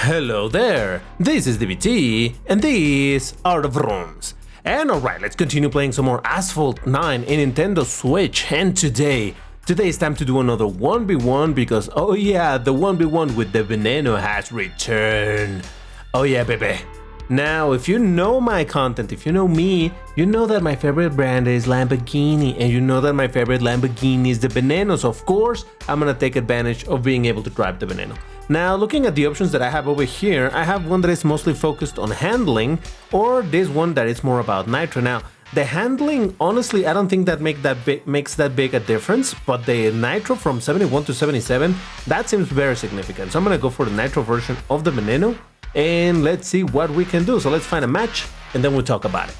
Hello there, this is DBT, and these are the rooms. And alright, let's continue playing some more Asphalt 9 in Nintendo Switch, and today it's time to do another 1v1 because, oh yeah, the 1v1 with the Veneno has returned. Oh yeah, baby. Now, if you know my content, if you know me, you know that my favorite brand is Lamborghini, and you know that my favorite Lamborghini is the Veneno, so of course, I'm gonna take advantage of being able to drive the Veneno. Now, looking at the options that I have over here, I have one that is mostly focused on handling, or this one that is more about nitro. Now, the handling, honestly, I don't think that makes that big a difference, but the nitro from 71 to 77, that seems very significant. So I'm gonna go for the nitro version of the Veneno, and let's see what we can do. So let's find a match, and then we'll talk about it.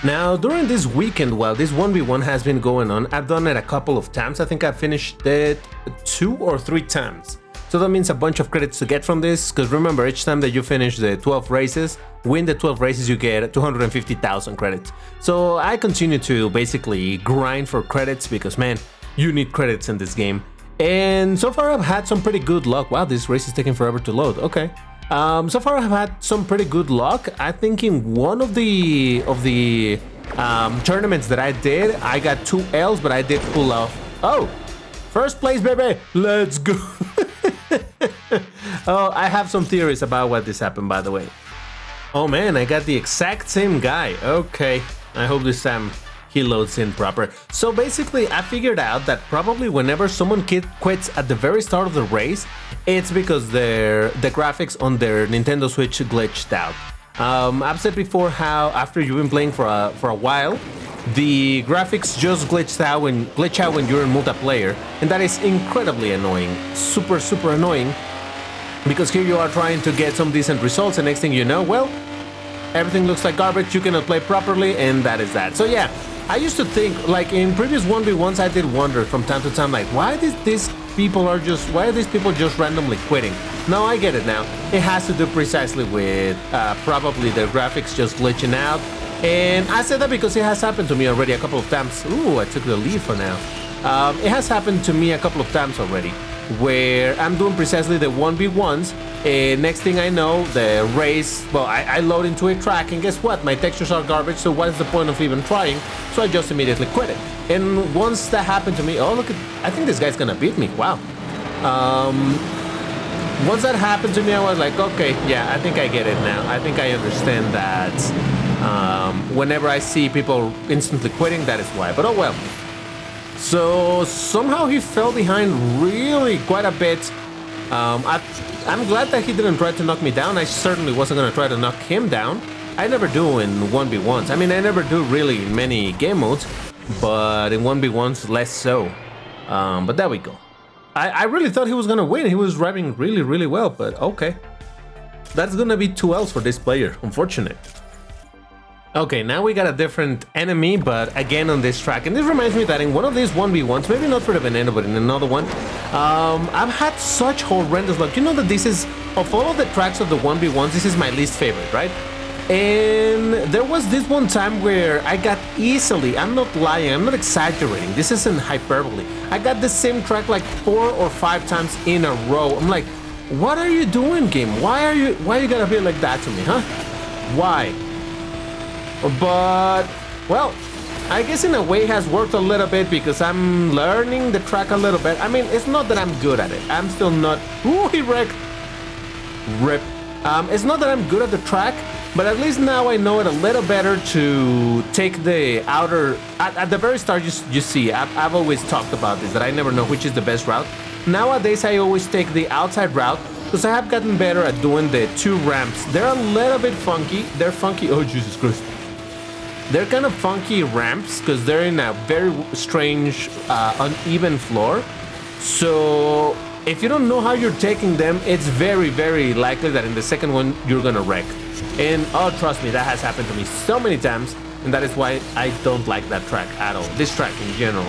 Now, during this weekend, while this 1v1 has been going on, I've done it a couple of times. I think I finished it 2 or 3 times. So that means a bunch of credits to get from this, because remember, each time that you finish the 12 races, win the 12 races, you get 250,000 credits. So I continue to basically grind for credits because, man, you need credits in this game. And so far I've had some pretty good luck. Wow, this race is taking forever to load. Okay. So far I've had some pretty good luck. I think in one of the tournaments that I did, I got 2 L's, but I did pull off. Oh, first place, baby. Let's go. Oh, I have some theories about what this happened, by the way. Oh man, I got the exact same guy. Okay, I hope this time he loads in proper. So basically, I figured out that probably whenever someone quits at the very start of the race, it's because the graphics on their Nintendo Switch glitched out. I've said before how after you've been playing for a while, the graphics just glitch out when you're in multiplayer, and that is incredibly annoying. Super annoying, because here you are trying to get some decent results, and next thing you know, well, everything looks like garbage, you cannot play properly, and that is that. So yeah, I used to think, like in previous 1v1s, I did wonder from time to time, like, why are these people just randomly quitting? No, I get it now. It has to do precisely with probably the graphics just glitching out. And I said that because it has happened to me already a couple of times. Ooh, I took the lead for now. It has happened to me a couple of times already, where I'm doing precisely the 1v1s, and next thing I know, the race, well, I load into a track, and guess what? My textures are garbage, so what is the point of even trying? So I just immediately quit it. And once that happened to me, oh, look at, I think this guy's gonna beat me, wow. Once that happened to me, I was like, okay, yeah, I think I get it now. I think I understand that whenever I see people instantly quitting, that is why, but oh well. So somehow he fell behind really quite a bit. I'm glad that he didn't try to knock me down. I certainly wasn't going to try to knock him down. I never do in 1v1s. I mean, I never do really in many game modes, but in 1v1s less so. But there we go. I really thought he was going to win. He was driving really well, but okay. That's going to be 2 L's for this player, unfortunate. Okay, now we got a different enemy, but again on this track. And this reminds me that in one of these 1v1s, maybe not for the Veneno, but in another one, I've had such horrendous luck. You know that this is, of all of the tracks of the 1v1s, this is my least favorite, right? And there was this one time where I got easily, I'm not lying, I'm not exaggerating, this isn't hyperbole, I got the same track like 4 or 5 times in a row. I'm like, what are you doing, game? Why you gotta be like that to me, huh? Why? But, well, I guess in a way it has worked a little bit because I'm learning the track a little bit. I mean, it's not that I'm good at it. I'm still not... Ooh, he wrecked. Rip. It's not that I'm good at the track, but at least now I know it a little better to take the outer... At the very start, you see, I've always talked about this, that I never know which is the best route. Nowadays, I always take the outside route because I have gotten better at doing the 2 ramps. They're a little bit funky. They're funky. Oh, Jesus Christ. They're kind of funky ramps because they're in a very strange, uneven floor. So if you don't know how you're taking them, it's very likely that in the second one you're gonna wreck. And oh, trust me, that has happened to me so many times, and that is why I don't like that track at all. This track in general,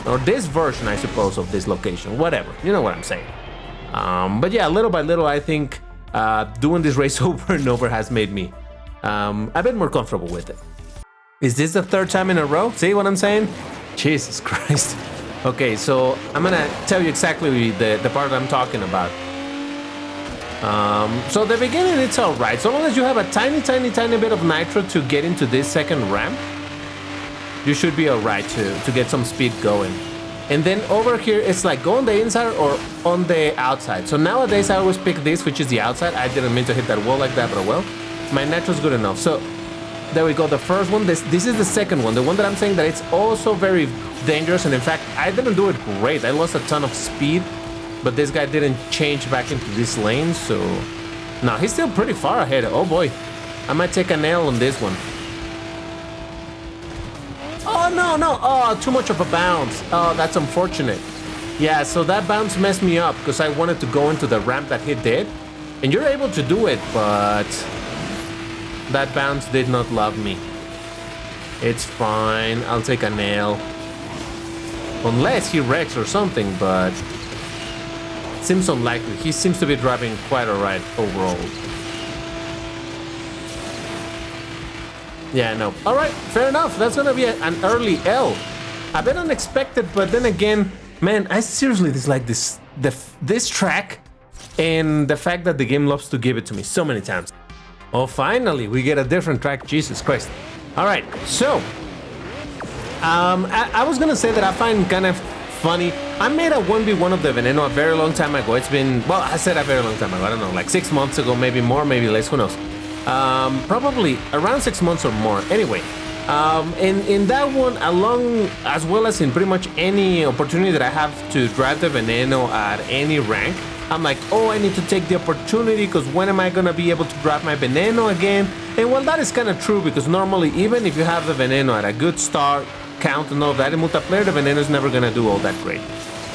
or this version, I suppose, of this location. Whatever, you know what I'm saying. But yeah, little by little, I think doing this race over and over has made me a bit more comfortable with it. Is this the 3rd time in a row? See what I'm saying? Jesus Christ. Okay, so I'm gonna tell you exactly the part I'm talking about. So the beginning, it's all right. So long as you have a tiny bit of nitro to get into this second ramp, you should be all right to get some speed going. And then over here, it's like go on the inside or on the outside. So nowadays, I always pick this, which is the outside. I didn't mean to hit that wall like that, but well, my nitro's good enough. So there we go. The first one, this is the second one. The one that I'm saying that it's also very dangerous. And in fact, I didn't do it great. I lost a ton of speed, but this guy didn't change back into this lane. So now he's still pretty far ahead. Oh boy, I might take a nail on this one. Oh, no. Oh, too much of a bounce. Oh, that's unfortunate. Yeah, so that bounce messed me up because I wanted to go into the ramp that he did. And you're able to do it, but that bounce did not love me. It's fine. I'll take a nail. Unless he wrecks or something, but seems unlikely. He seems to be driving quite alright overall. Yeah, no. All right, fair enough. That's gonna be an early L. A bit unexpected, but then again, man, I seriously dislike this track and the fact that the game loves to give it to me so many times. Oh, finally, we get a different track. Jesus Christ. All right, so I was gonna say that I find kind of funny. I made a 1v1 of the Veneno a very long time ago. It's been, well, I said a very long time ago. I don't know, like 6 months ago, maybe more, maybe less. Who knows? Probably around 6 months or more. Anyway, in that one, along as well as in pretty much any opportunity that I have to drive the Veneno at any rank, I'm like, oh, I need to take the opportunity because when am I gonna be able to drive my Veneno again? And well, that is kind of true because normally, even if you have the Veneno at a good start count and all that, in multiplayer, the Veneno is never gonna do all that great.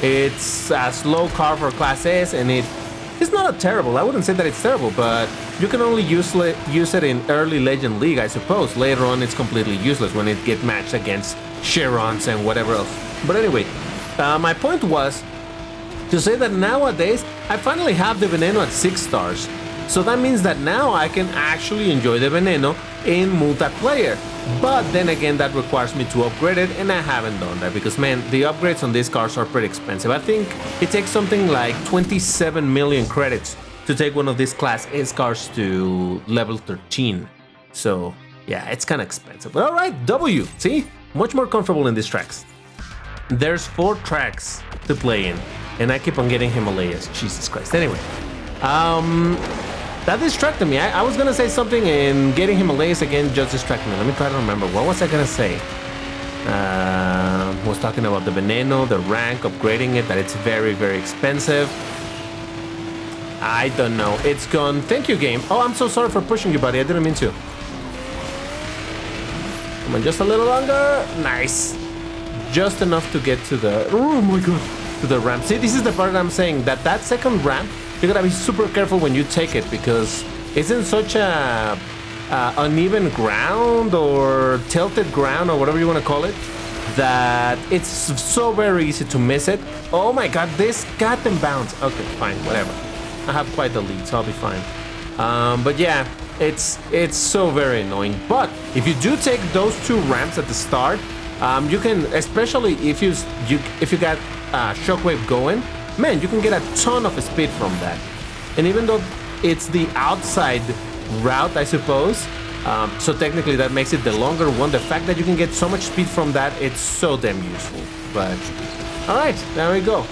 It's a slow car for Class S, and it's not a terrible. I wouldn't say that it's terrible, but you can only use it in early Legend League, I suppose. Later on, it's completely useless when it gets matched against Chirons and whatever else. But anyway, my point was to say that nowadays, I finally have the Veneno at 6 stars. So that means that now I can actually enjoy the Veneno in multiplayer. But then again, that requires me to upgrade it, and I haven't done that because, man, the upgrades on these cars are pretty expensive. I think it takes something like 27 million credits to take one of these Class S cars to level 13. So, yeah, it's kind of expensive. But all right, W, see? Much more comfortable in these tracks. There's 4 tracks to play in, and I keep on getting Himalayas. Jesus Christ. Anyway, that distracted me. I was gonna say something, and getting Himalayas again just distracted me. Let me try to remember. What was I gonna say? Was talking about the Veneno, the rank, upgrading it, that it's very, very expensive. I don't know. It's gone. Thank you, game. Oh, I'm so sorry for pushing you, buddy. I didn't mean to. Come on, just a little longer. Nice. Just enough to get to the... Oh my god. To the ramp. See, this is the part I'm saying, that second ramp, you gotta be super careful when you take it because it's in such a uneven ground or tilted ground or whatever you want to call it, that it's so very easy to miss it. Oh my god, this goddamn bounce. Okay, fine, whatever. I have quite the lead, so I'll be fine. But yeah, it's so very annoying. But if you do take those 2 ramps at the start, you can, especially if you got Shockwave going, man, you can get a ton of speed from that. And even though it's the outside route, I suppose, so technically that makes it the longer one, the fact that you can get so much speed from that, it's so damn useful. But all right, there we go.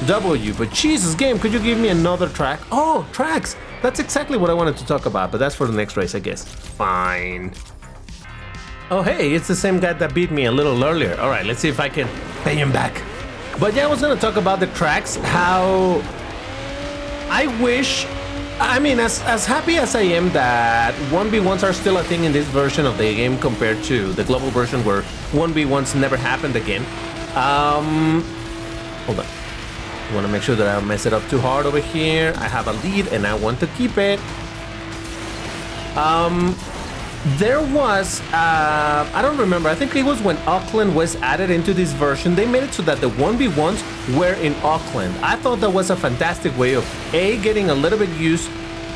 W, but Jesus, game, could you give me another track? Oh, tracks! That's exactly what I wanted to talk about, but that's for the next race, I guess. Fine. Oh, hey, it's the same guy that beat me a little earlier. All right, let's see if I can pay him back. But yeah, I was gonna talk about the tracks, how I wish, I mean, as happy as I am that 1v1s are still a thing in this version of the game compared to the global version where 1v1s never happened again. Hold on. I want to make sure that I don't mess it up too hard over here. I have a lead and I want to keep it. There was, I don't remember, I think it was when Auckland was added into this version, they made it so that the 1v1s were in Auckland. I thought that was a fantastic way of, A, getting a little bit used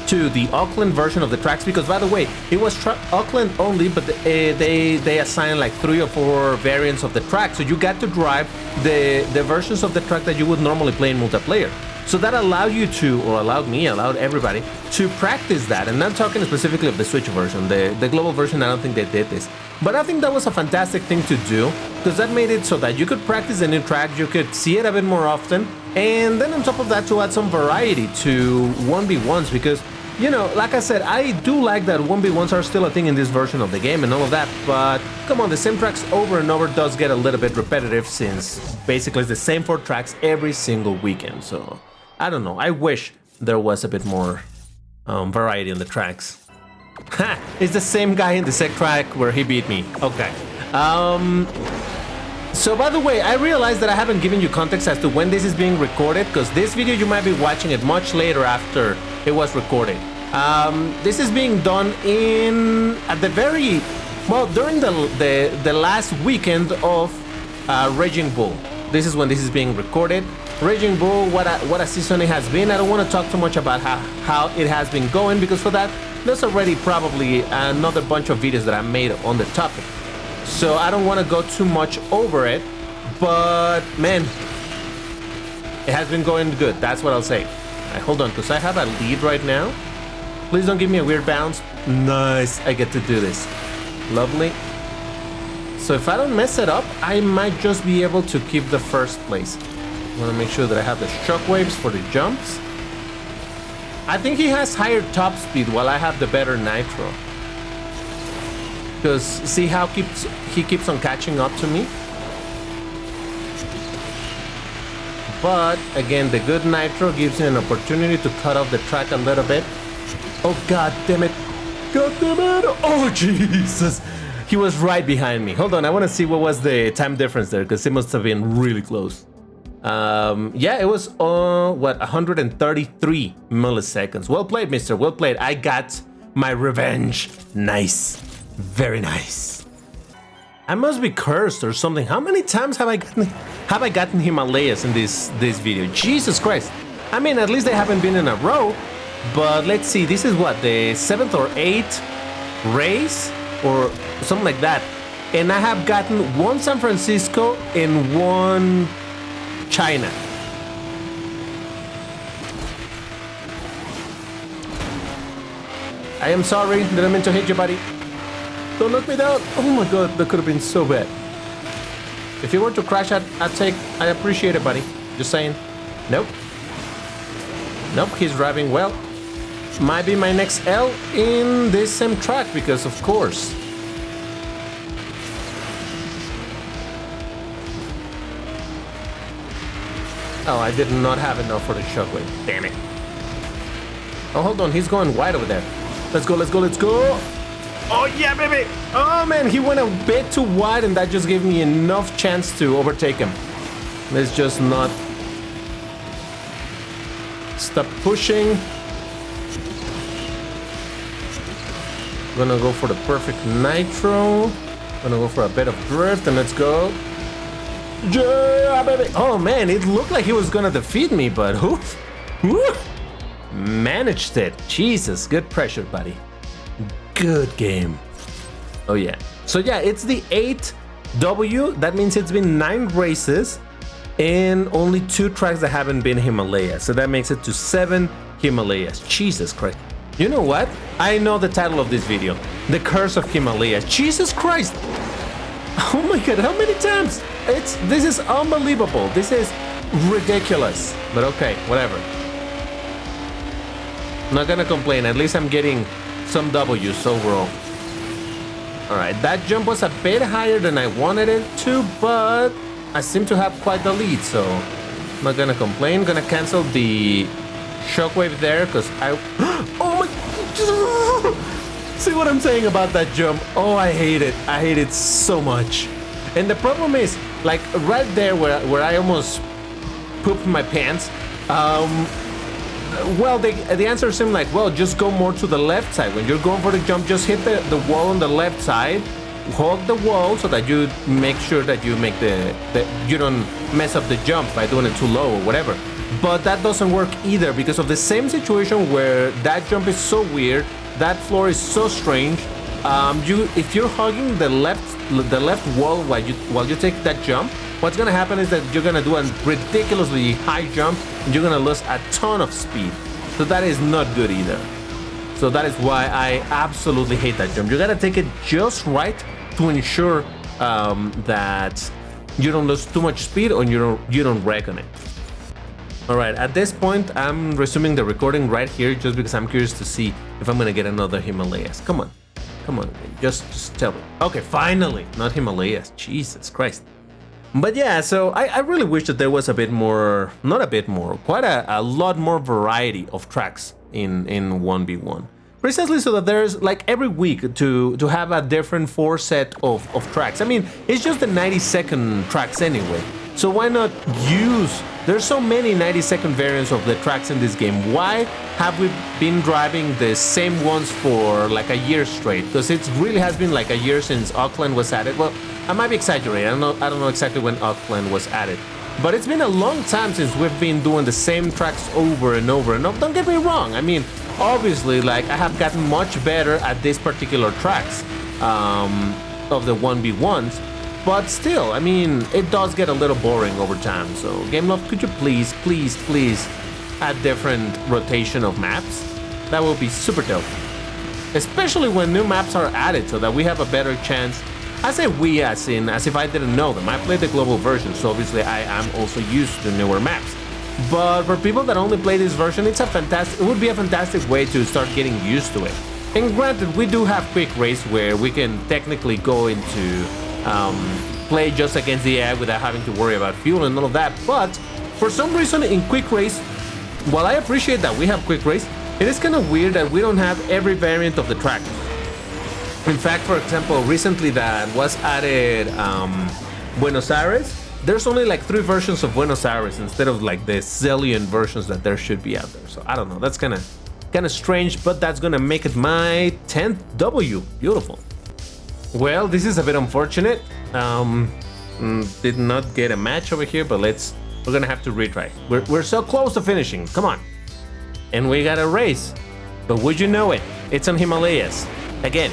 to the Auckland version of the tracks, because by the way, it was Auckland only, but they assigned like 3 or 4 variants of the track, so you got to drive the versions of the track that you would normally play in multiplayer. So that allowed you to, or allowed me, allowed everybody to practice that. And I'm talking specifically of the Switch version. The global version, I don't think they did this. But I think that was a fantastic thing to do, because that made it so that you could practice a new track, you could see it a bit more often, and then on top of that to add some variety to 1v1s, because, you know, like I said, I do like that 1v1s are still a thing in this version of the game and all of that, but come on, the same tracks over and over does get a little bit repetitive, since basically it's the same 4 tracks every single weekend. So I don't know, I wish there was a bit more variety on the tracks. Ha! It's the same guy in the sec track where he beat me. Okay. So by the way, I realized that I haven't given you context as to when this is being recorded, because this video you might be watching it much later after it was recorded. This is being done at the very, well, during the last weekend of Raging Bull. This is when this is being recorded. Raging Bull, what a season it has been. I don't want to talk too much about how it has been going, because for that, there's already probably another bunch of videos that I made on the topic. So I don't want to go too much over it, but man, it has been going good. That's what I'll say. Right, hold on, because I have a lead right now. Please don't give me a weird bounce. Nice, I get to do this. Lovely. So if I don't mess it up, I might just be able to keep the first place. I want to make sure that I have the shockwaves for the jumps. I think he has higher top speed while I have the better nitro. Because see how he keeps on catching up to me? But again, the good nitro gives you an opportunity to cut off the track a little bit. Oh god damn it. God damn it. Oh Jesus. He was right behind me. Hold on, I want to see what was the time difference there, because it must have been really close. Yeah, it was, what, 133 milliseconds. Well played, mister, well played. I got my revenge. Nice. Very nice. I must be cursed or something. How many times have I gotten Himalayas in this video? Jesus Christ. I mean, at least they haven't been in a row, but let's see. This is what, the 7th or 8th race or something like that. And I have gotten 1 San Francisco and 1 China. I am sorry, didn't mean to hit you, buddy. Don't knock me down. Oh my god, that could have been so bad. If you were to crash, I appreciate it, buddy. Just saying. Nope. Nope, he's driving well. Might be my next L in this same track, because of course. Oh, I did not have enough for the shockwave. Damn it. Oh, hold on. He's going wide over there. Let's go, let's go, let's go. Oh, yeah, baby. Oh, man. He went a bit too wide, and that just gave me enough chance to overtake him. Let's just not stop pushing. Gonna go for the perfect nitro. Gonna go for a bit of drift, and let's go. Yeah, baby. Oh man, it looked like he was gonna defeat me, but who managed it. Jesus, good pressure, buddy. Good game. Oh yeah. So yeah, it's the 8th W. That means it's been 9 races and only 2 tracks that haven't been Himalayas. So that makes it to 7 Himalayas. Jesus Christ. You know what? I know the title of this video. The Curse of Himalayas. Jesus Christ. Oh my god, how many times? This is unbelievable. This is ridiculous. But okay, whatever. Not gonna complain. At least I'm getting some W's overall. Alright, that jump was a bit higher than I wanted it to, but I seem to have quite the lead, so I'm not gonna complain. Gonna cancel the shockwave there, because I... Oh my... See what I'm saying about that jump? Oh, I hate it. I hate it so much. And the problem is, like, right there where I almost pooped my pants, well, the answer seemed like, well, just go more to the left side. When you're going for the jump, just hit the wall on the left side, hug the wall so that you make sure that you make you don't mess up the jump by doing it too low or whatever. But that doesn't work either, because of the same situation where that jump is so weird, that floor is so strange, if you're hugging the left wall while you take that jump, what's gonna happen is that you're gonna do a ridiculously high jump and you're gonna lose a ton of speed. So that is not good either. So that is why I absolutely hate that jump. You gotta take it just right to ensure that you don't lose too much speed or you don't wreck on it. All right, at this point, I'm resuming the recording right here just because I'm curious to see if I'm gonna get another Himalayas. Come on, just tell me. Okay, finally, not Himalayas. Jesus Christ. But yeah, so I really wish that there was a bit more, not a bit more, quite a lot more variety of tracks in 1v1. Precisely so that there's like every week to have a different 4 set of tracks. I mean, it's just the 90-second tracks anyway. So why not use, there's so many 90-second variants of the tracks in this game. Why have we been driving the same ones for like a year straight? Because it really has been like a year since Auckland was added. Well, I might be exaggerating. I don't know exactly when Auckland was added. But it's been a long time since we've been doing the same tracks over and over and over. Don't get me wrong. I mean, obviously, like I have gotten much better at these particular tracks of the 1v1s. But still, I mean, it does get a little boring over time. So, GameLoft, could you please add different rotation of maps? That would be super dope. Especially when new maps are added so that we have a better chance. I say we as if I didn't know them. I played the global version, so obviously I am also used to newer maps. But for people that only play this version, it would be a fantastic way to start getting used to it. And granted, we do have quick race where we can technically go into play just against the AI without having to worry about fuel and all of that. But for some reason in quick race, while I appreciate that we have quick race, it is kind of weird that we don't have every variant of the track. In fact, for example, recently that was added Buenos Aires, there's only like 3 versions of Buenos Aires instead of like the zillion versions that there should be out there. So I don't know, that's kind of strange, but that's gonna make it my 10th W. Beautiful. Well, this is a bit unfortunate. Did not get a match over here, but we're gonna have to retry. We're so close to finishing. Come on. And we got a race. But would you know it? It's on Himalayas. Again,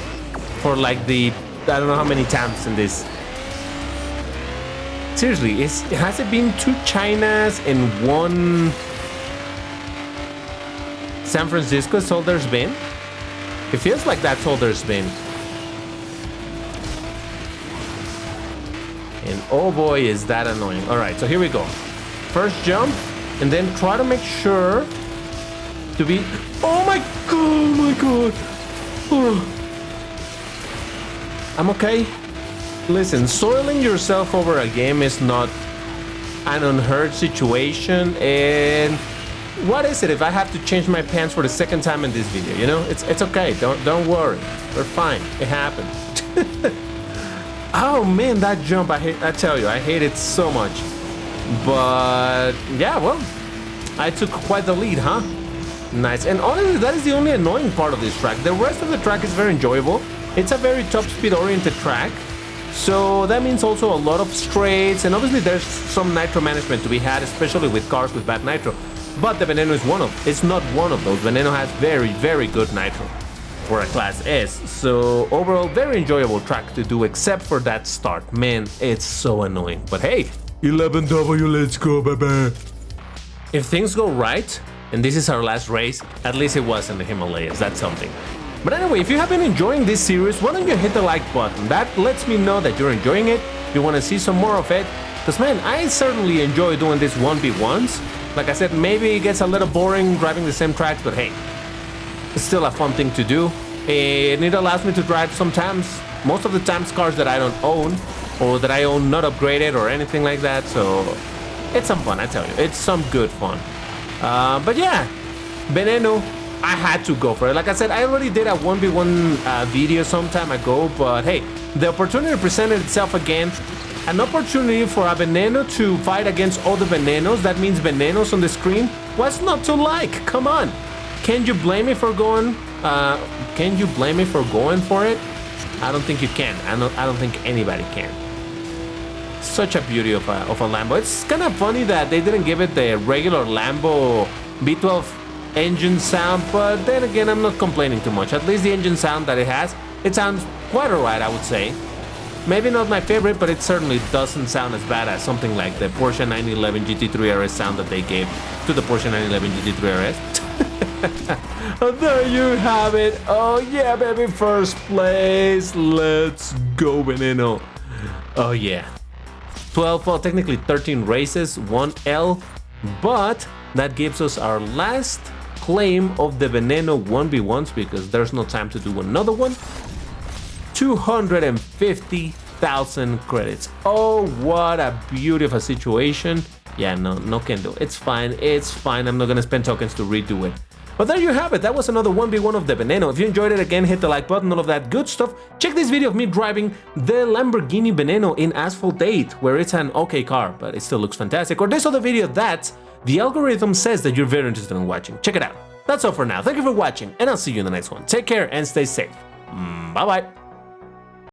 for like I don't know how many times in this. Seriously, has it been 2 Chinas and 1 San Francisco? That's all there's been? It feels like that's all there's been. And oh boy, is that annoying. All right, so here we go. First jump, and then try to make sure to be... Oh my god, Oh. I'm okay. Listen, soiling yourself over a game is not an unheard situation, and what is it if I have to change my pants for the 2nd time in this video? You know, it's okay. Don't worry. We're fine. It happened. Oh man, that jump, I tell you, I hate it so much. But yeah, well, I took quite the lead, huh? Nice. And honestly, that is the only annoying part of this track. The rest of the track is very enjoyable. It's a very top speed oriented track. So that means also a lot of straights, and obviously there's some nitro management to be had, especially with cars with bad nitro. But the Veneno it's not one of those. Veneno has very good nitro for a Class S. So overall, very enjoyable track to do, except for that start. Man, it's so annoying. But hey, 11W, let's go, baby. If things go right, and this is our last race, at least it was in the Himalayas. That's something. But anyway, if you have been enjoying this series, why don't you hit the like button? That lets me know that you're enjoying it, you want to see some more of it. Because man, I certainly enjoy doing these 1v1s. Like I said, maybe it gets a little boring driving the same tracks, but hey, it's still a fun thing to do. And it allows me to drive sometimes, most of the times, cars that I don't own, or that I own not upgraded or anything like that. So it's some fun, I tell you. It's some good fun. But yeah, Veneno, I had to go for it. Like I said, I already did a 1v1 video some time ago, but hey, the opportunity presented itself again. An opportunity for a Veneno to fight against other Venenos. That means Venenos on the screen. What's not to like? Come on. Can you blame me for going? Can you blame me for going for it? I don't think you can. I don't think anybody can. Such a beauty of a Lambo. It's kind of funny that they didn't give it the regular Lambo V12 engine sound, but then again, I'm not complaining too much. At least the engine sound that it has It sounds quite alright, I would say. Maybe not my favorite, but it certainly doesn't sound as bad as something like the Porsche 911 GT3 RS sound that they gave to the Porsche 911 GT3 RS. There you have it. Oh yeah, baby, first place. Let's go, Veneno. Oh yeah. 12, well, technically 13 races, 1 L, but that gives us our last claim of the Veneno 1v1s because there's no time to do another one. 250,000 credits. Oh, what a beautiful situation. Yeah, no can do. It's fine. I'm not gonna spend tokens to redo it. But there you have it. That was another 1v1 of the Veneno. If you enjoyed it, again, hit the like button, all of that good stuff. Check this video of me driving the Lamborghini Veneno in Asphalt 8, where it's an okay car, but it still looks fantastic. Or this other video that the algorithm says that you're very interested in watching. Check it out. That's all for now. Thank you for watching, and I'll see you in the next one. Take care and stay safe. Bye-bye.